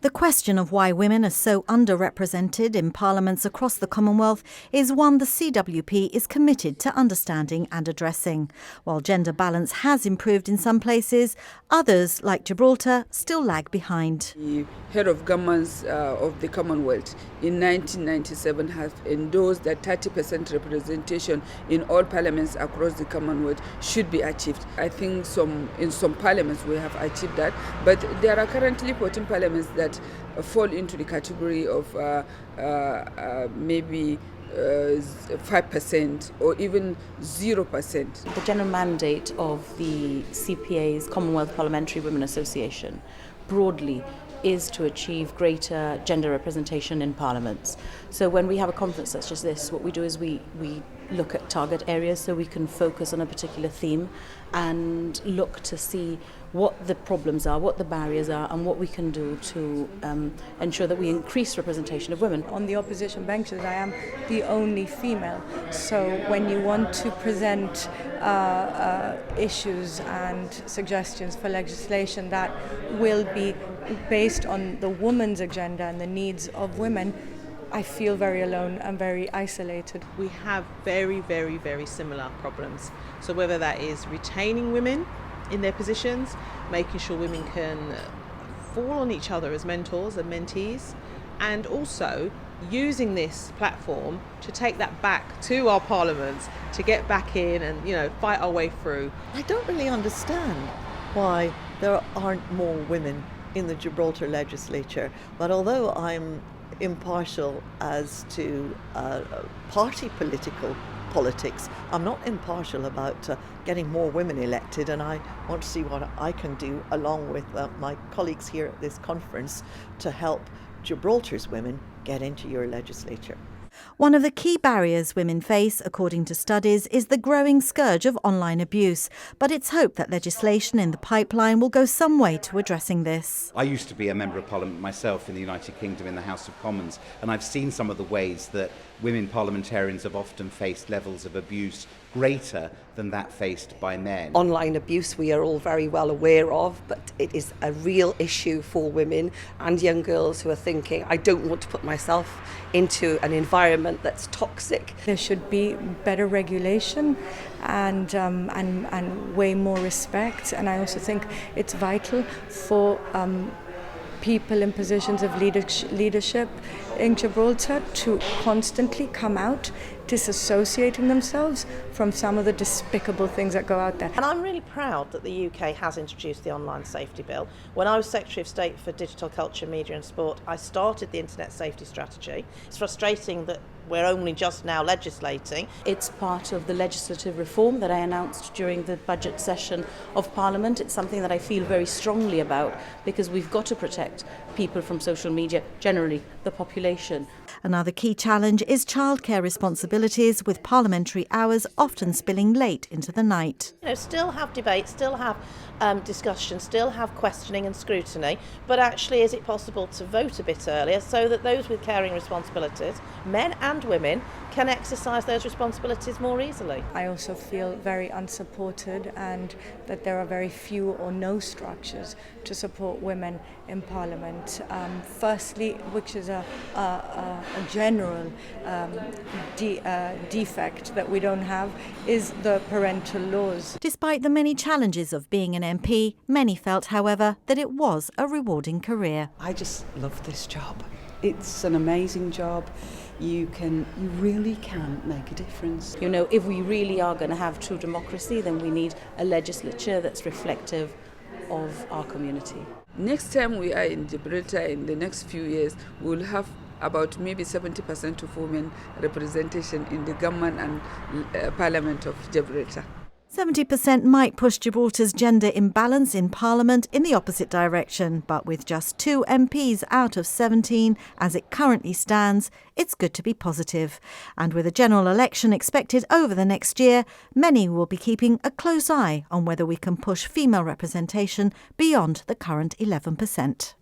The question of why women are so underrepresented in parliaments across the Commonwealth is one the CWP is committed to understanding and addressing. While gender balance has improved in some places, others, like Gibraltar, still lag behind. The head of governments of the Commonwealth in 1997 has endorsed that 30% representation in all parliaments across the Commonwealth should be achieved. I think in some parliaments we have achieved that, but there are currently 14 parliaments that fall into the category of maybe 5% or even 0%. The general mandate of the CPA's Commonwealth Parliamentary Women Association broadly is to achieve greater gender representation in parliaments. So when we have a conference such as this, what we do is we look at target areas so we can focus on a particular theme and look to see what the problems are, what the barriers are, and what we can do to ensure that we increase representation of women. On the opposition benches, I am the only female. So when you want to present issues and suggestions for legislation that will be based on the woman's agenda and the needs of women, I feel very alone and very isolated. We have very, very, very similar problems. So whether that is retaining women in their positions, making sure women can fall on each other as mentors and mentees, and also using this platform to take that back to our parliaments, to get back in and fight our way through. I don't really understand why there aren't more women in the Gibraltar legislature, but although I'm impartial as to party politics, I'm not impartial about getting more women elected, and I want to see what I can do along with my colleagues here at this conference to help Gibraltar's women get into your legislature. One of the key barriers women face, according to studies, is the growing scourge of online abuse. But it's hoped that legislation in the pipeline will go some way to addressing this. I used to be a Member of Parliament myself in the United Kingdom in the House of Commons, and I've seen some of the ways that women parliamentarians have often faced levels of abuse greater than that faced by men. Online abuse we are all very well aware of, but it is a real issue for women and young girls who are thinking, I don't want to put myself into an environment that's toxic. There should be better regulation and way more respect, and I also think it's vital for people in positions of leadership in Gibraltar to constantly come out disassociating themselves from some of the despicable things that go out there. And I'm really proud that the UK has introduced the Online Safety Bill. When I was Secretary of State for Digital Culture, Media and Sport, I started the Internet Safety Strategy. It's frustrating that we're only just now legislating. It's part of the legislative reform that I announced during the budget session of Parliament. It's something that I feel very strongly about because we've got to protect people from social media, generally the population. Another key challenge is childcare responsibilities, with parliamentary hours often spilling late into the night. Still have debate, still have discussion, still have questioning and scrutiny, but actually is it possible to vote a bit earlier so that those with caring responsibilities, men and women, can exercise those responsibilities more easily? I also feel very unsupported, and that there are very few or no structures to support women in Parliament. Firstly, which is a general defect that we don't have, is the parental laws. Despite the many challenges of being an MP, many felt, however, that it was a rewarding career. I just love this job. It's an amazing job. You really can make a difference. If we really are going to have true democracy, then we need a legislature that's reflective of our community. Next time we are in Gibraltar, in the next few years, we'll have about maybe 70% of women representation in the government and Parliament of Gibraltar. 70% might push Gibraltar's gender imbalance in Parliament in the opposite direction, but with just 2 MPs out of 17 as it currently stands, it's good to be positive. And with a general election expected over the next year, many will be keeping a close eye on whether we can push female representation beyond the current 11%.